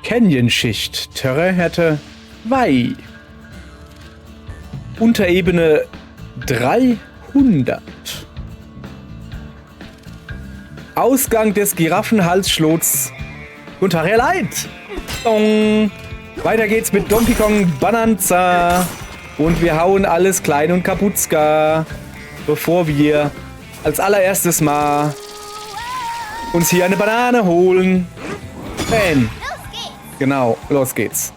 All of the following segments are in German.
Canyon-Schicht. Terrainhärte 2. Unterebene 300. Ausgang des Giraffenhalsschlots. Guntaria Light. Dong. Weiter geht's mit Donkey Kong Bonanza. Und wir hauen alles klein und kaputzka. Bevor wir als allererstes mal uns hier eine Banane holen. Bam. Genau, los geht's.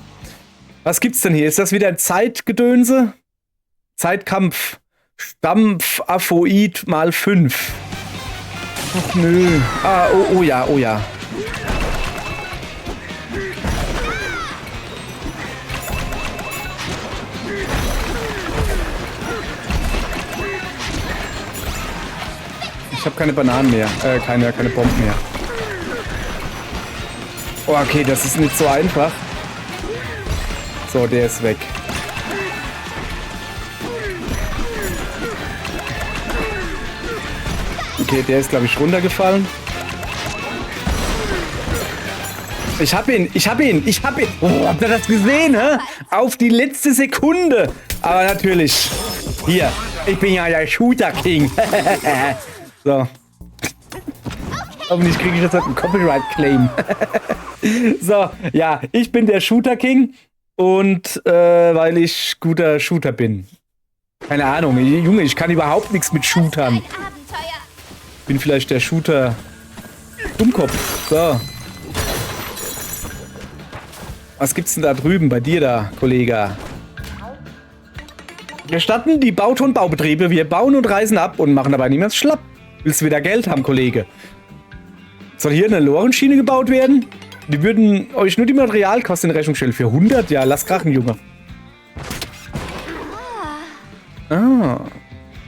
Was gibt's denn hier? Ist das wieder ein Zeitgedönse? Zeitkampf. Stampf-Aphoid mal 5. Ach nö. Ah, oh ja, oh ja. Ich habe keine Bananen mehr. Keine Bomben mehr. Oh, okay, das ist nicht so einfach. So, der ist weg. Okay, der ist, glaube ich, runtergefallen. Ich hab ihn. Oh, habt ihr das gesehen, hä? Auf die letzte Sekunde. Aber natürlich. Hier, ich bin ja der Shooter King. So. Hoffentlich kriege ich jetzt einen Copyright-Claim. So, ja, ich bin der Shooter King. Und weil ich guter Shooter bin. Keine Ahnung, Junge, ich kann überhaupt nichts mit Shootern. Bin vielleicht der Shooter Dummkopf. So. Was gibt's denn da drüben bei dir da, Kollege? Wir starten die Baubetriebe. Wir bauen und reisen ab und machen dabei niemals schlapp. Willst du wieder Geld haben, Kollege? Soll hier eine Lorenschiene gebaut werden? Die würden euch nur die Materialkosten in Rechnung stellen. Für 100? Ja, lass krachen, Junge. Ah.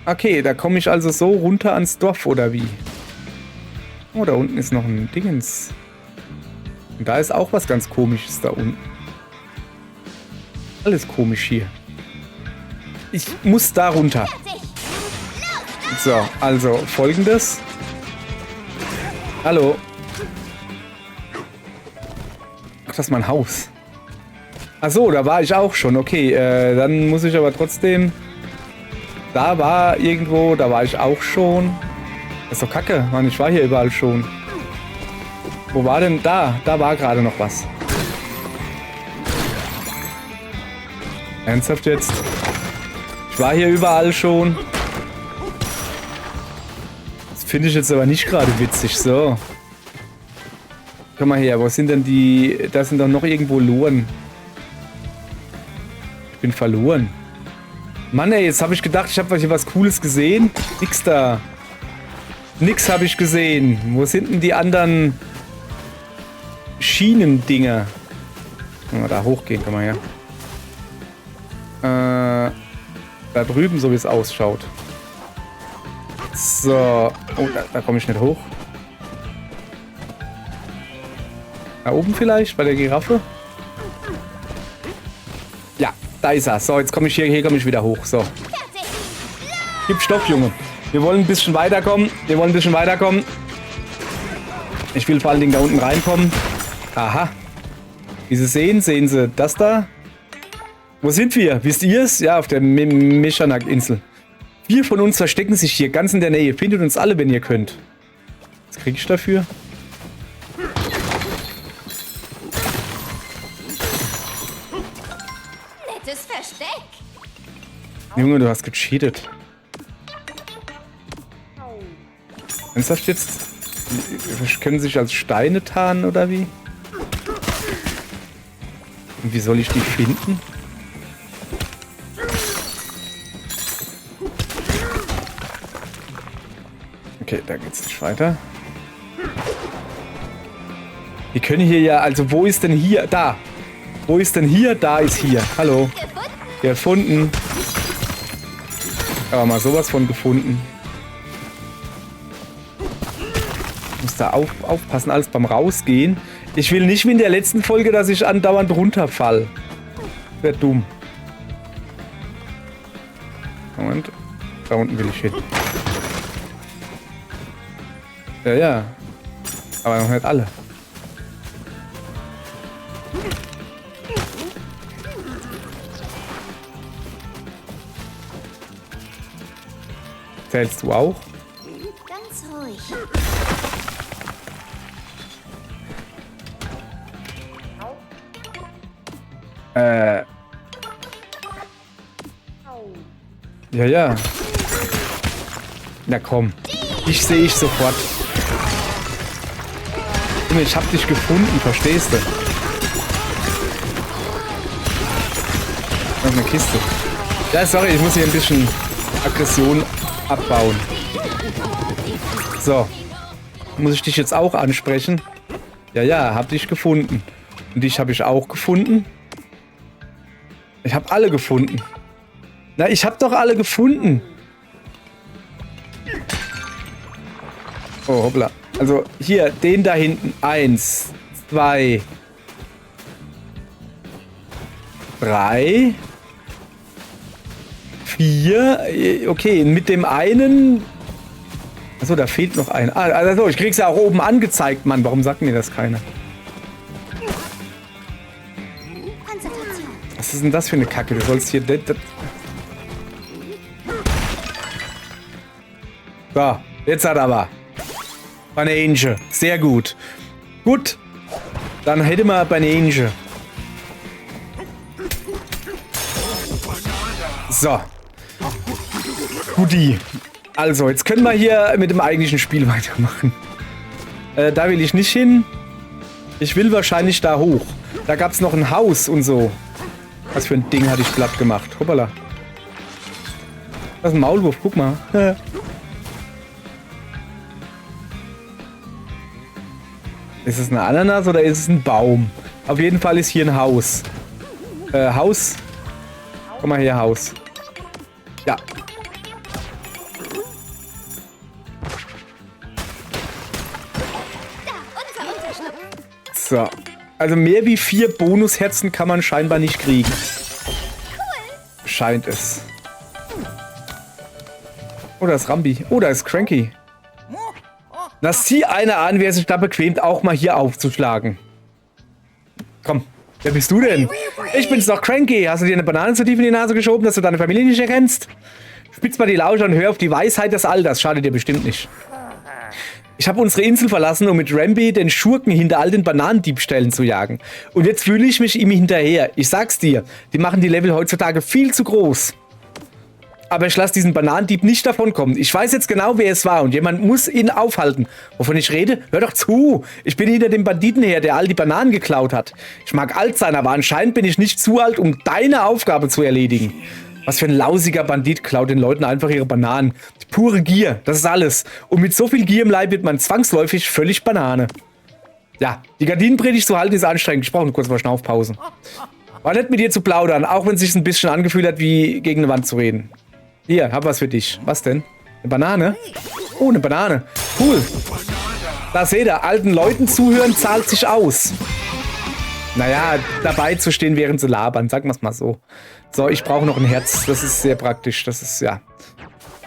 Okay, da komme ich also so runter ans Dorf, oder wie? Oh, da unten ist noch ein Dingens. Und da ist auch was ganz Komisches da unten. Alles komisch hier. Ich muss da runter. So, also Folgendes. Hallo. Ach, das ist mein Haus. Ach so, da war ich auch schon. Okay, dann muss ich aber trotzdem... Da war irgendwo, da war ich auch schon. Das ist doch kacke, Mann, ich war hier überall schon. Wo war denn da? Da war gerade noch was. Ernsthaft jetzt? Ich war hier überall schon. Das finde ich jetzt aber nicht gerade witzig, so. Komm mal her, wo sind denn die... Da sind doch noch irgendwo Loren. Ich bin verloren. Mann, ey, jetzt habe ich gedacht, ich habe hier was Cooles gesehen. Nix da. Nix habe ich gesehen. Wo sind denn die anderen Schienendinger? Können wir da hochgehen, komm mal her. Da drüben, so wie es ausschaut. So. Oh, da komme ich nicht hoch. Da oben vielleicht, bei der Giraffe? Ja, da ist er. So, jetzt komme ich hier komme ich wieder hoch. So. Gib Stoff, Junge. Wir wollen ein bisschen weiterkommen. Ich will vor allen Dingen da unten reinkommen. Aha. Wie Sie sehen Sie das da? Wo sind wir? Wisst ihr es? Ja, auf der Mechanak-Insel. 4 von uns verstecken sich hier ganz in der Nähe. Findet uns alle, wenn ihr könnt. Was kriege ich dafür? Nettes Versteck. Junge, du hast gecheatet. Ernsthaft jetzt? Können sich als Steine tarnen, oder wie? Und wie soll ich die finden? Okay, da geht's nicht weiter. Wir können hier ja... Also, wo ist denn hier? Da! Wo ist denn hier? Da ist hier. Hallo. Gefunden. Aber mal sowas von gefunden. Muss da aufpassen, alles beim Rausgehen. Ich will nicht wie in der letzten Folge, dass ich andauernd runterfall. Wäre dumm. Moment. Da unten will ich hin. Ja, ja. Aber noch nicht alle. Zählst du auch? Ganz ruhig. Ja, ja. Na komm. Ich sehe ich sofort. Junge, ich hab dich gefunden, verstehst du? Noch eine Kiste. Ja, sorry, ich muss hier ein bisschen Aggression abbauen. So. Muss ich dich jetzt auch ansprechen? Ja, ja, hab dich gefunden. Und dich habe ich auch gefunden. Ich habe alle gefunden. Na, ich habe doch alle gefunden. Oh, hoppla. Also hier, den da hinten. 1, 2, 3, 4. Okay, mit dem einen... Achso, da fehlt noch einer. Ah, also ich krieg's ja auch oben angezeigt, Mann. Warum sagt mir das keiner? Konzentration. Was ist denn das für eine Kacke? Du sollst hier... So, jetzt hat er aber. Banane. Sehr gut. Gut. Dann hätte man Banane. So. Guti. Also, jetzt können wir hier mit dem eigentlichen Spiel weitermachen. Da will ich nicht hin. Ich will wahrscheinlich da hoch. Da gab es noch ein Haus und so. Was für ein Ding hatte ich platt gemacht. Hoppala. Das ist ein Maulwurf, guck mal. Ist es eine Ananas oder ist es ein Baum? Auf jeden Fall ist hier ein Haus. Haus. Komm mal her, Haus. Ja. So. Also mehr wie 4 Bonusherzen kann man scheinbar nicht kriegen. Scheint es. Oh, da ist Rambi. Oh, da ist Cranky. Na, sieh einer an, wer sich da bequemt, auch mal hier aufzuschlagen. Komm, wer bist du denn? Ich bin's doch, Cranky. Hast du dir eine Banane zu tief in die Nase geschoben, dass du deine Familie nicht erkennst? Spitz mal die Lauscher und hör auf die Weisheit des Alters. Schadet dir bestimmt nicht. Ich habe unsere Insel verlassen, um mit Rambi den Schurken hinter all den Bananendiebstählen zu jagen. Und jetzt fühle ich mich ihm hinterher. Ich sag's dir, die machen die Level heutzutage viel zu groß. Aber ich lasse diesen Bananendieb nicht davonkommen. Ich weiß jetzt genau, wer es war und jemand muss ihn aufhalten. Wovon ich rede? Hör doch zu. Ich bin hinter dem Banditen her, der all die Bananen geklaut hat. Ich mag alt sein, aber anscheinend bin ich nicht zu alt, um deine Aufgabe zu erledigen. Was für ein lausiger Bandit klaut den Leuten einfach ihre Bananen. Die pure Gier, das ist alles. Und mit so viel Gier im Leib wird man zwangsläufig völlig Banane. Ja, die Gardinenpredigt zu halten ist anstrengend. Ich brauche eine kurze Schnaufpause. War nett mit dir zu plaudern, auch wenn es sich ein bisschen angefühlt hat, wie gegen eine Wand zu reden. Hier, hab was für dich. Was denn? Eine Banane? Oh, eine Banane. Cool. Da seht ihr, alten Leuten zuhören zahlt sich aus. Naja, dabei zu stehen, während sie labern. Sagen wir es mal so. So, ich brauche noch ein Herz. Das ist sehr praktisch. Das ist, ja.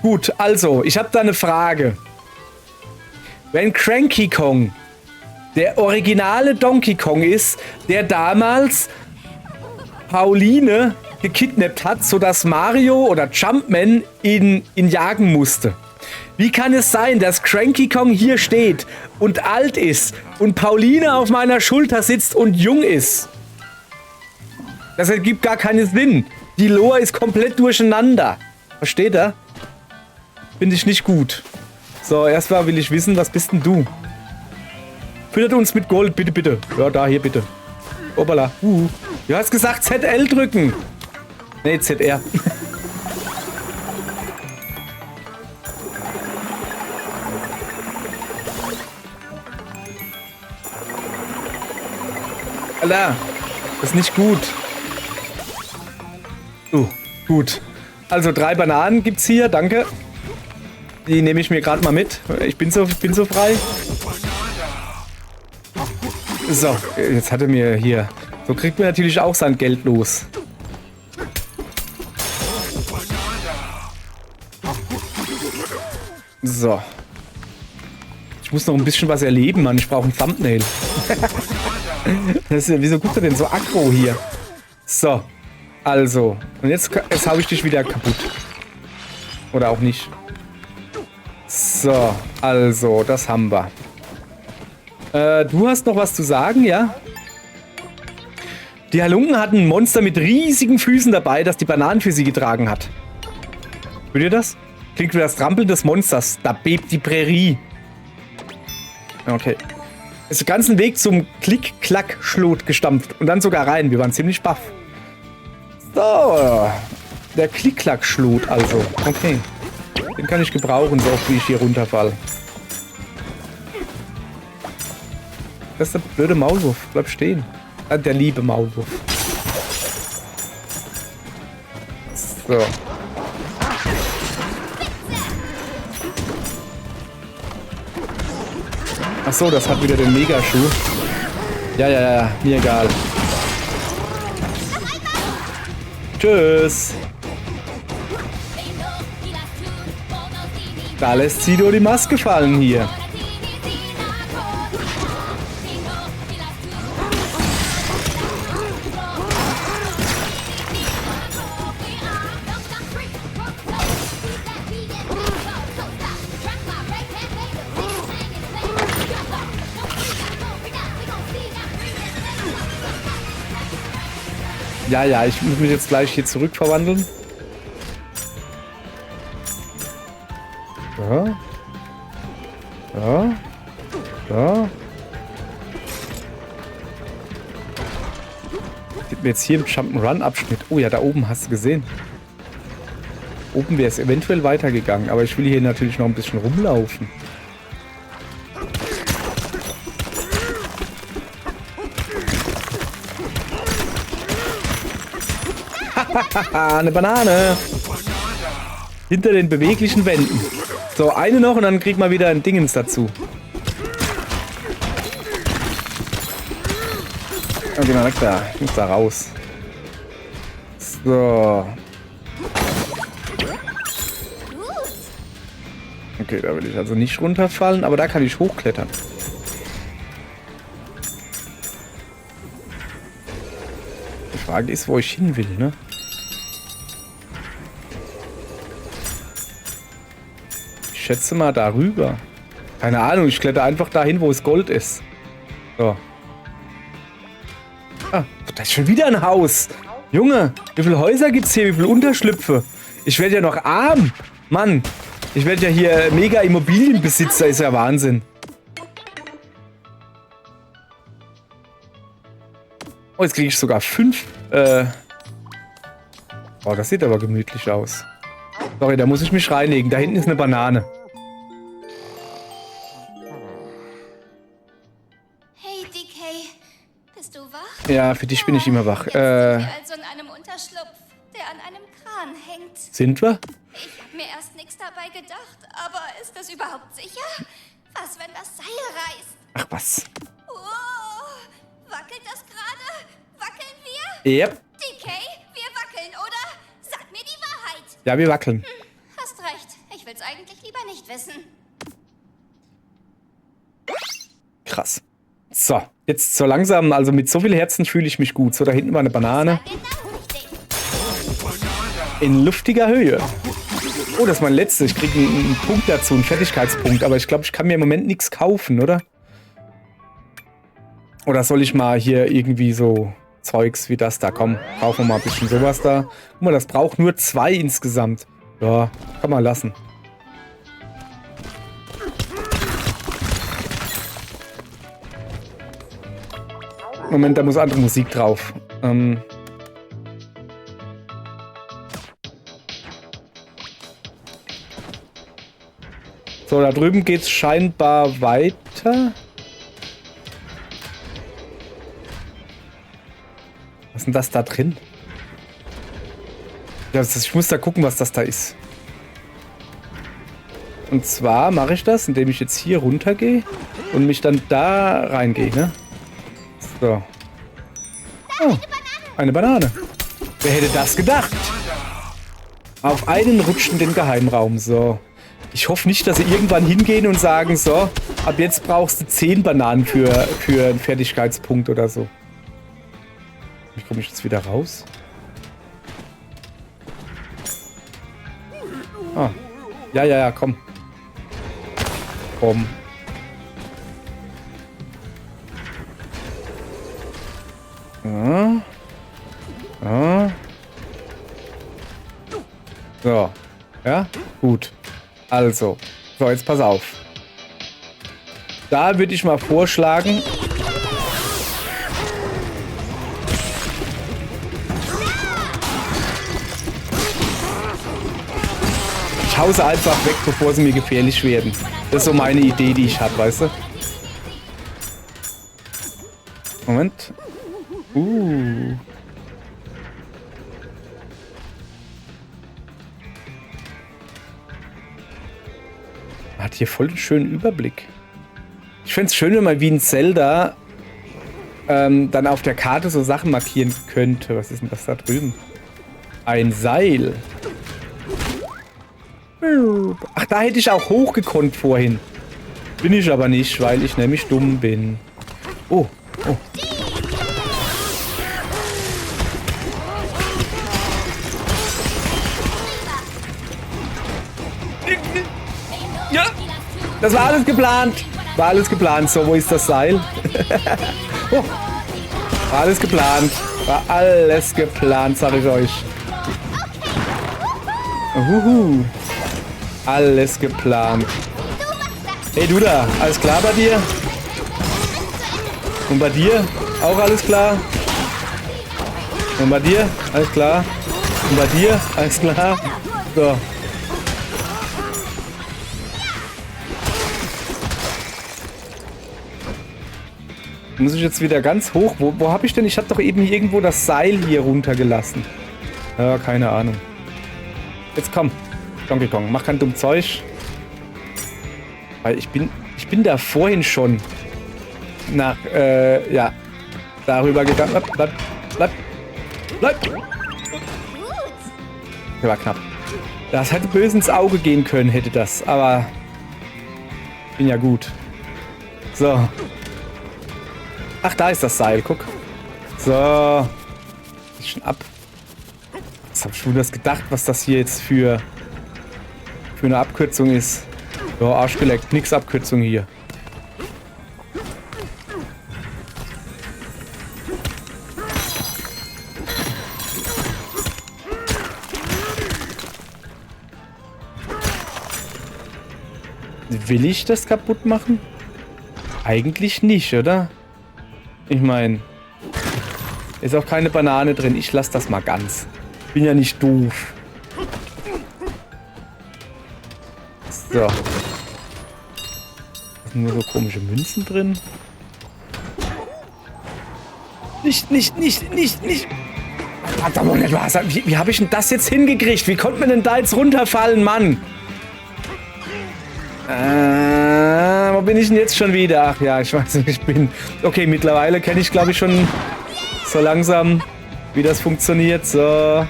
Gut, also, ich habe da eine Frage. Wenn Cranky Kong der originale Donkey Kong ist, der damals Pauline gekidnappt hat, sodass Mario oder Jumpman ihn jagen musste. Wie kann es sein, dass Cranky Kong hier steht und alt ist und Pauline auf meiner Schulter sitzt und jung ist? Das ergibt gar keinen Sinn. Die Lore ist komplett durcheinander. Versteht ihr? Finde ich nicht gut. So, erstmal will ich wissen, was bist denn du? Füttert uns mit Gold, bitte, bitte. Ja, da, hier, bitte. Hoppala. Du hast gesagt ZL drücken. Nee, ZR. Alter, das ist nicht gut. Gut. Also 3 Bananen gibt's hier, danke. Die nehme ich mir gerade mal mit. Ich bin so frei. So, jetzt hat er mir hier... So kriegt man natürlich auch sein Geld los. So. Ich muss noch ein bisschen was erleben, Mann. Ich brauche ein Thumbnail. Wieso guckt er denn so aggro hier? So. Also. Und jetzt hau ich dich wieder kaputt. Oder auch nicht. So, also, das haben wir. Du hast noch was zu sagen, ja? Die Halunken hatten ein Monster mit riesigen Füßen dabei, das die Bananen für sie getragen hat. Hört ihr das? Klingt wie das Trampeln des Monsters. Da bebt die Prärie. Okay. Ist den ganzen Weg zum Klick-Klack-Schlot gestampft. Und dann sogar rein. Wir waren ziemlich baff. So. Der Klick-Klack-Schlot also. Okay. Den kann ich gebrauchen, so oft wie ich hier runterfall. Das ist der blöde Maulwurf. Bleib stehen. Der liebe Maulwurf. So. Ach so, das hat wieder den Megaschuh. Ja, mir egal. Tschüss. Da lässt Sido die Maske fallen hier. Ja, ich muss mich jetzt gleich hier zurückverwandeln. Ja. Gibt mir jetzt hier im Jump'n'Run-Abschnitt. Oh ja, da oben hast du gesehen. Oben wäre es eventuell weitergegangen, aber ich will hier natürlich noch ein bisschen rumlaufen. Eine Banane. Hinter den beweglichen Wänden. So, eine noch und dann kriegt man wieder ein Dingens dazu. Okay, na klar. Ich muss da raus. So. Okay, da will ich also nicht runterfallen, aber da kann ich hochklettern. Die Frage ist, wo ich hin will, ne? Ich schätze mal darüber. Keine Ahnung, ich kletter einfach dahin, wo es Gold ist. So. Ah, da ist schon wieder ein Haus. Junge, wie viele Häuser gibt's hier? Wie viele Unterschlüpfe? Ich werde ja noch arm. Mann, ich werde ja hier mega Immobilienbesitzer. Ist ja Wahnsinn. Oh, jetzt kriege ich sogar 5. Oh, das sieht aber gemütlich aus. Sorry, da muss ich mich reinlegen. Da hinten ist eine Banane. Hey, DK. Bist du wach? Ja, für dich bin ich immer wach. Jetzt sind wir also in einem Unterschlupf, der an einem Kran hängt. Sind wir? Ich habe mir erst nichts dabei gedacht, aber ist das überhaupt sicher? Was, wenn das Seil reißt? Ach was. Oh, wackelt das gerade? Wackeln wir? Yep. DK, wir wackeln, oder? Sag mir die Wahrheit. Ja, wir wackeln. Hast recht. Ich will's eigentlich lieber nicht wissen. Krass. So, jetzt so langsam, also mit so viel Herzen fühle ich mich gut. So, da hinten war eine Banane. Genau richtig. In luftiger Höhe. Oh, das ist mein letzter. Ich kriege einen Punkt dazu, einen Fertigkeitspunkt. Aber ich glaube, ich kann mir im Moment nichts kaufen, oder? Oder soll ich mal hier irgendwie so Zeugs wie das da? Komm, kaufen wir mal ein bisschen sowas da. Guck mal, das braucht nur 2 insgesamt. Ja, kann man lassen. Moment, da muss andere Musik drauf. So, da drüben geht's scheinbar weiter. Was ist denn das da drin? Ja, ich muss da gucken, was das da ist. Und zwar mache ich das, indem ich jetzt hier runter gehe und mich dann da reingehe, ne? So. Oh, eine Banane. Wer hätte das gedacht? Auf einen rutschenden Geheimraum, so. Ich hoffe nicht, dass sie irgendwann hingehen und sagen, so, ab jetzt brauchst du 10 Bananen für einen Fertigkeitspunkt oder so. Wie komme ich jetzt wieder raus? Ah. Ja, komm. Komm. Ja. Ja. So. Ja, gut. Also. So, jetzt pass auf. Da würde ich mal vorschlagen... Ich hau sie einfach weg, bevor sie mir gefährlich werden. Das ist so meine Idee, die ich habe, weißt du? Moment. Hat hier voll einen schönen Überblick. Ich fände es schön, wenn man wie ein Zelda dann auf der Karte so Sachen markieren könnte. Was ist denn das da drüben? Ein Seil. Ach, da hätte ich auch hochgekonnt vorhin. Bin ich aber nicht, weil ich nämlich dumm bin. Oh, oh. Ja, das war alles geplant. War alles geplant. So, wo ist das Seil? Oh. War alles geplant. War alles geplant, sag ich euch. Alles geplant. Hey du da, alles klar bei dir? Und bei dir? Auch alles klar? Und bei dir? Alles klar? Und bei dir? Alles klar? So. Muss ich jetzt wieder ganz hoch? Wo habe ich denn? Ich habe doch eben irgendwo das Seil hier runtergelassen. Ja, keine Ahnung. Jetzt komm. Donkey Kong, mach kein dumm Zeug. Weil ich bin da vorhin schon nach, ja, darüber gegangen. Bleib. Der war knapp. Das hätte böse ins Auge gehen können, hätte das. Aber bin ja gut. So. Ach, da ist das Seil, guck. So. Ist schon ab. Was hab ich schon das gedacht, was das hier jetzt für eine Abkürzung ist. Ja, arschgeleckt. Nix Abkürzung hier. Will ich das kaputt machen? Eigentlich nicht, oder? Ich meine, ist auch keine Banane drin. Ich lasse das mal ganz. Bin ja nicht doof. So. Da sind nur so komische Münzen drin. Nicht. Verdammt, nicht was. Wie habe ich denn das jetzt hingekriegt? Wie konnte man denn da jetzt runterfallen, Mann? Wo bin ich denn jetzt schon wieder? Ach ja, ich weiß nicht, ich bin... Okay, mittlerweile kenne ich, glaube ich, schon so langsam, wie das funktioniert. So.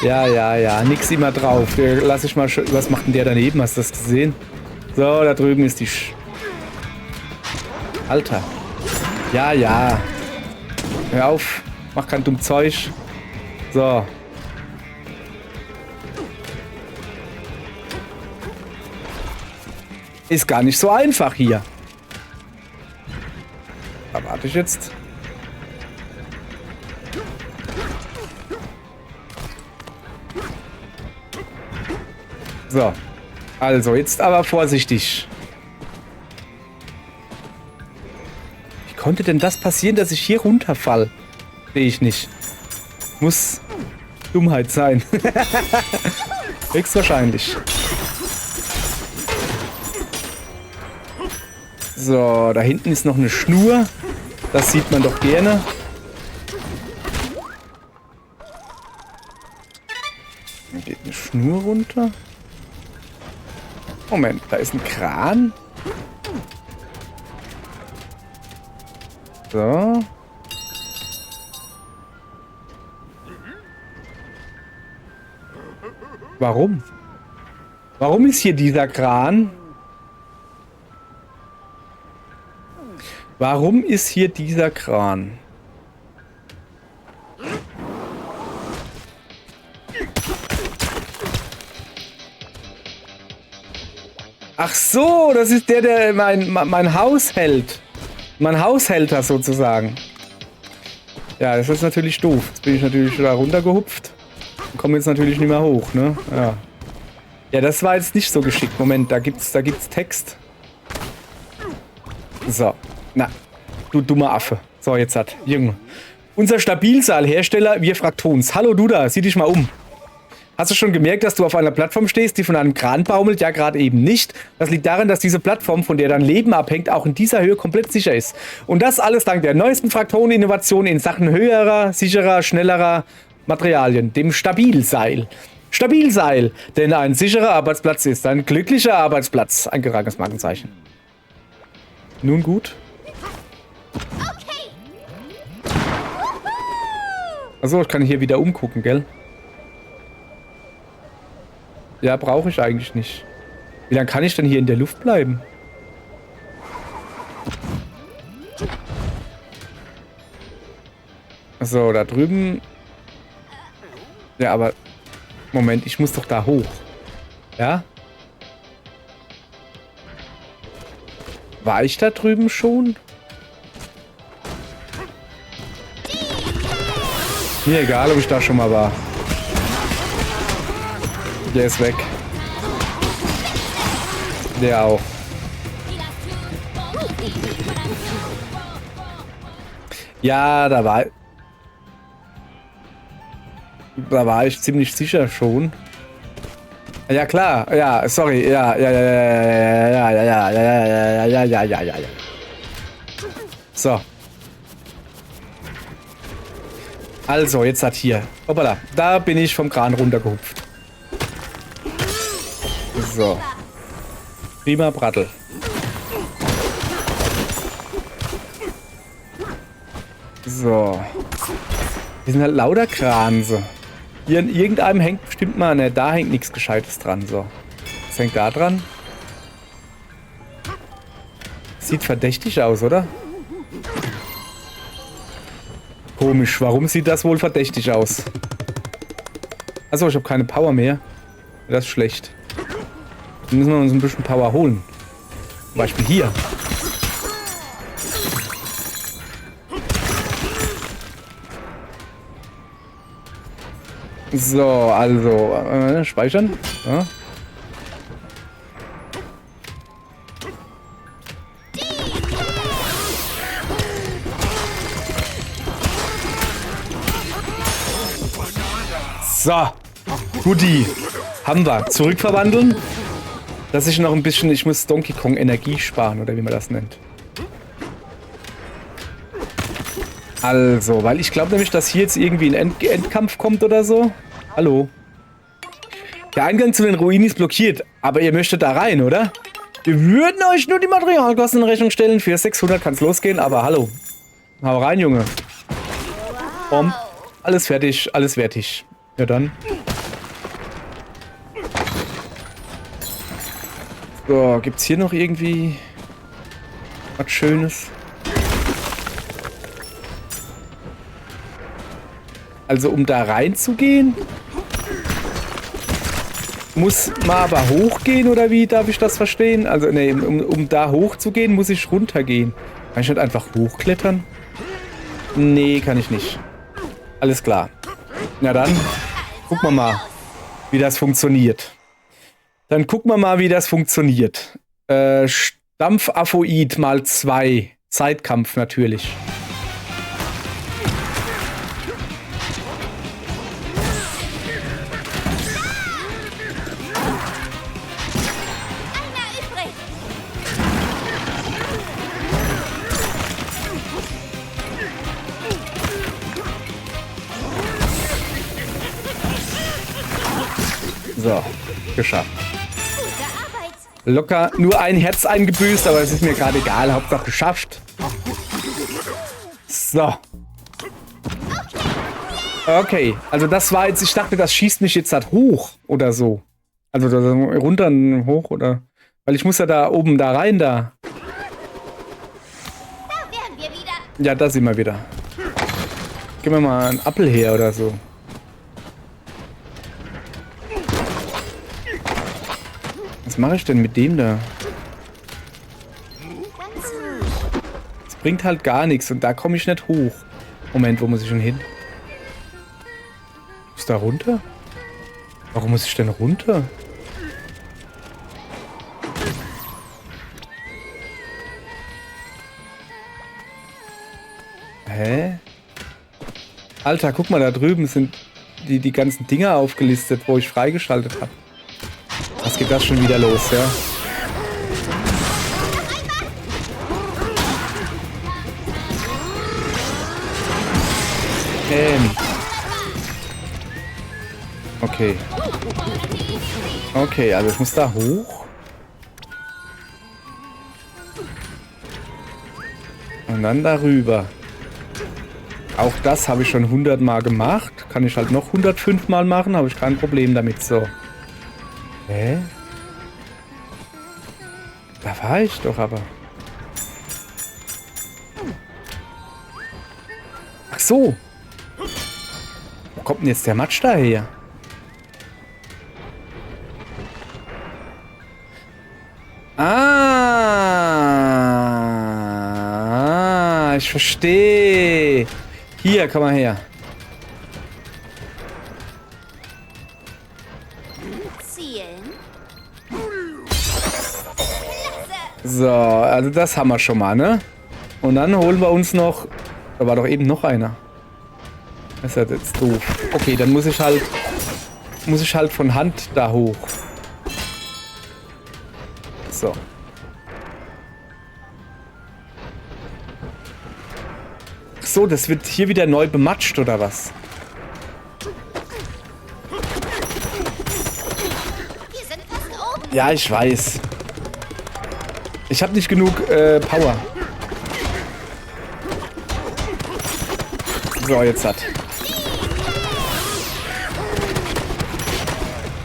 Ja. Nix immer drauf. Lass ich mal... Was macht denn der daneben? Hast du das gesehen? So, da drüben ist die... Alter. Ja. Hör auf. Mach kein dumm Zeug. So. Ist gar nicht so einfach hier. Da warte ich jetzt. So. Also, jetzt aber vorsichtig. Wie konnte denn das passieren, dass ich hier runterfall? Sehe ich nicht. Muss Dummheit sein. Höchstwahrscheinlich. So, da hinten ist noch eine Schnur. Das sieht man doch gerne. Da geht eine Schnur runter. Moment, da ist ein Kran. So. Warum? Warum ist hier dieser Kran? Warum ist hier dieser Kran? Ach so, das ist der mein Haus hält. Mein Haushälter sozusagen. Ja, das ist natürlich doof. Jetzt bin ich natürlich da runtergehupft. Und komme jetzt natürlich nicht mehr hoch, ne? Ja. Ja, das war jetzt nicht so geschickt. Moment, da gibt's Text. So. Na, du dummer Affe. So, jetzt hat. Junge. Unser Stabilseilhersteller, wir Fraktons. Hallo du da, sieh dich mal um. Hast du schon gemerkt, dass du auf einer Plattform stehst, die von einem Kran baumelt? Ja, gerade eben nicht. Das liegt daran, dass diese Plattform, von der dein Leben abhängt, auch in dieser Höhe komplett sicher ist. Und das alles dank der neuesten Fraktonen-Innovationen in Sachen höherer, sicherer, schnellerer Materialien, dem Stabilseil. Stabilseil, denn ein sicherer Arbeitsplatz ist ein glücklicher Arbeitsplatz. Ein getragenes Markenzeichen. Nun gut. Okay. Achso, ich kann hier wieder umgucken, gell? Ja, brauche ich eigentlich nicht. Wie lange kann ich denn hier in der Luft bleiben? So, da drüben. Ja, aber... Moment, ich muss doch da hoch. Ja? War ich da drüben schon? Mir egal, ob ich da schon mal war. Der ist weg. Der auch. Ja, da war ich ziemlich sicher schon. Ja klar, ja, sorry, ja. So. Also, jetzt hat hier. Hoppala, da bin ich vom Kran runtergehupft. So. Prima Brattel. So. Hier sind halt lauter Kranse. Hier in irgendeinem hängt bestimmt mal, ne, da hängt nichts Gescheites dran, so. Was hängt da dran? Sieht verdächtig aus, oder? Komisch, warum sieht das wohl verdächtig aus? Achso, ich habe keine Power mehr. Das ist schlecht. Dann müssen wir uns ein bisschen Power holen. Zum Beispiel hier. So, also, speichern. Ja. So, Guti. Haben wir. Zurückverwandeln. Dass ich noch ein bisschen, ich muss Donkey Kong Energie sparen, oder wie man das nennt. Also, weil ich glaube nämlich, dass hier jetzt irgendwie ein Endkampf kommt oder so. Hallo. Der Eingang zu den Ruinen ist blockiert, aber ihr möchtet da rein, oder? Wir würden euch nur die Materialkosten in Rechnung stellen. Für 600 kann es losgehen, aber hallo. Hau rein, Junge. Bomb. Alles fertig, alles wertig. Ja dann. So, gibt's hier noch irgendwie was Schönes? Also um da reinzugehen, muss man aber hochgehen, oder wie darf ich das verstehen? Also ne, um da hochzugehen, muss ich runtergehen. Kann ich nicht einfach hochklettern? Nee, kann ich nicht. Alles klar. Na dann, gucken wir mal, wie das funktioniert. Dann gucken wir mal, wie das funktioniert. Stampfaphoid mal 2. Zeitkampf natürlich. So, geschafft. Locker nur ein Herz eingebüßt, aber es ist mir gerade egal. Hauptsache geschafft. So. Okay, also das war jetzt, ich dachte, das schießt mich jetzt halt hoch oder so. Also runter und hoch oder... Weil ich muss ja da oben da rein, da. Da wären wir wieder. Ja, da sind wir wieder. Gib mir mal einen Apfel her oder so. Was mache ich denn mit dem da? Das bringt halt gar nichts und da komme ich nicht hoch. Moment, wo muss ich denn hin? Ist da runter? Warum muss ich denn runter? Hä? Alter, guck mal, da drüben sind die ganzen Dinger aufgelistet, wo ich freigeschaltet habe. Was geht das schon wieder los, ja? Okay. Okay, also ich muss da hoch. Und dann darüber. Auch das habe ich schon 100 Mal gemacht. Kann ich halt noch 105 Mal machen, habe ich kein Problem damit. So. Hä? Da war ich doch aber. Ach so. Wo kommt denn jetzt der Matsch daher? Ah, ich verstehe. Hier, komm mal her. So, also das haben wir schon mal, ne? Und dann holen wir uns noch... Da war doch eben noch einer. Das ist jetzt doof. Okay, dann muss ich halt von Hand da hoch. So. Ach so, das wird hier wieder neu bematscht, oder was? Wir sind fast oben. Ja, ich weiß. Ich habe nicht genug Power. So, jetzt hat.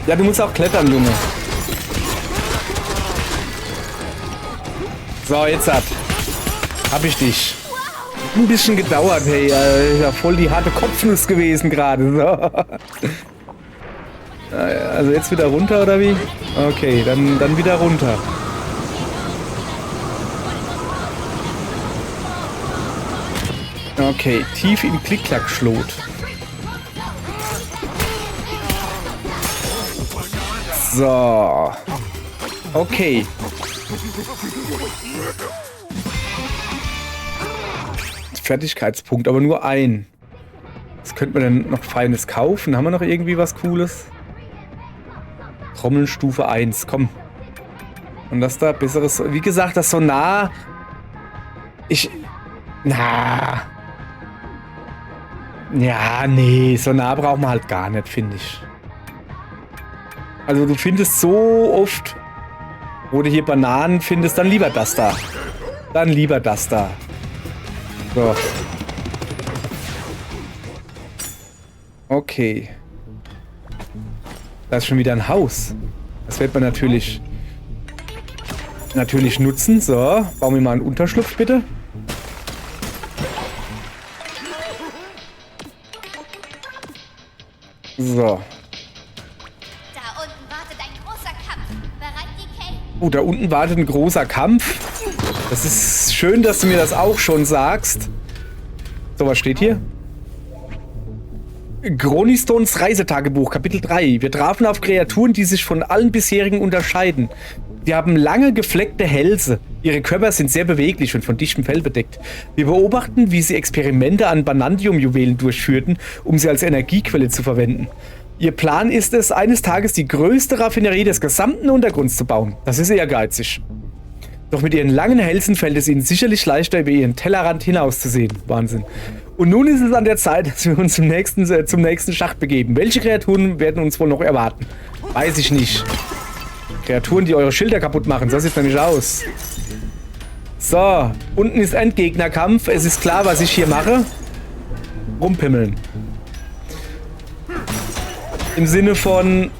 Ja, du musst auch klettern, Junge. So, jetzt hat. Hab ich dich. Ein bisschen gedauert, hey. Ja, voll die harte Kopfnuss gewesen gerade. So. Also jetzt wieder runter, oder wie? Okay, dann wieder runter. Okay, tief im Klick-Klack-Schlot. So. Okay. Fertigkeitspunkt, aber nur ein. Was könnte man denn noch Feines kaufen? Haben wir noch irgendwie was Cooles? Trommelstufe 1, komm. Und das da, besseres... Wie gesagt, das Sonar... Ja, nee, Sonar braucht man halt gar nicht, finde ich. Also du findest so oft, wo du hier Bananen findest, dann lieber das da. Dann lieber das da. So. Okay. Da ist schon wieder ein Haus. Das wird man natürlich nutzen. So, bauen wir mal einen Unterschlupf, bitte. So. Da unten wartet ein großer Kampf. Bereit, DK? Oh, da unten wartet ein großer Kampf. Das ist schön, dass du mir das auch schon sagst. So, was steht hier? Chronistons Reisetagebuch, Kapitel 3. Wir trafen auf Kreaturen, die sich von allen bisherigen unterscheiden. Sie haben lange, gefleckte Hälse. Ihre Körper sind sehr beweglich und von dichtem Fell bedeckt. Wir beobachten, wie sie Experimente an Banandium-Juwelen durchführten, um sie als Energiequelle zu verwenden. Ihr Plan ist es, eines Tages die größte Raffinerie des gesamten Untergrunds zu bauen. Das ist ehrgeizig. Doch mit ihren langen Hälsen fällt es ihnen sicherlich leichter, über ihren Tellerrand hinauszusehen. Wahnsinn. Und nun ist es an der Zeit, dass wir uns zum nächsten Schacht begeben. Welche Kreaturen werden uns wohl noch erwarten? Weiß ich nicht. Kreaturen, die eure Schilder kaputt machen. So sieht es nämlich aus. So, unten ist Endgegnerkampf. Es ist klar, was ich hier mache. Rumpimmeln. Im Sinne von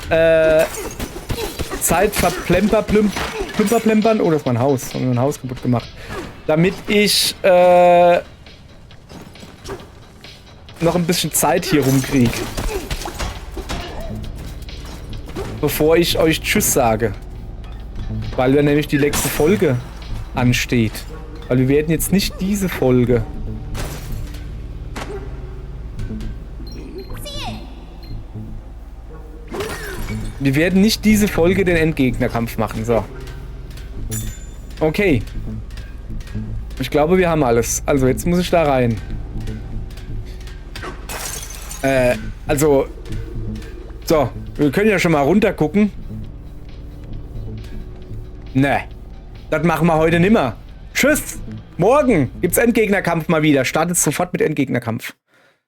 Zeit plempern. Oh, das ist mein Haus. Haben wir mein Haus kaputt gemacht. Damit ich noch ein bisschen Zeit hier rumkriege. Bevor ich euch Tschüss sage. Weil dann nämlich die nächste Folge ansteht. Weil wir werden jetzt nicht diese Folge. Wir werden nicht diese Folge den Endgegnerkampf machen. So. Okay. Ich glaube, wir haben alles. Also, jetzt muss ich da rein. Also... So, wir können ja schon mal runter gucken. Ne. Das machen wir heute nimmer. Tschüss. Morgen gibt's Endgegnerkampf mal wieder. Startet sofort mit Endgegnerkampf.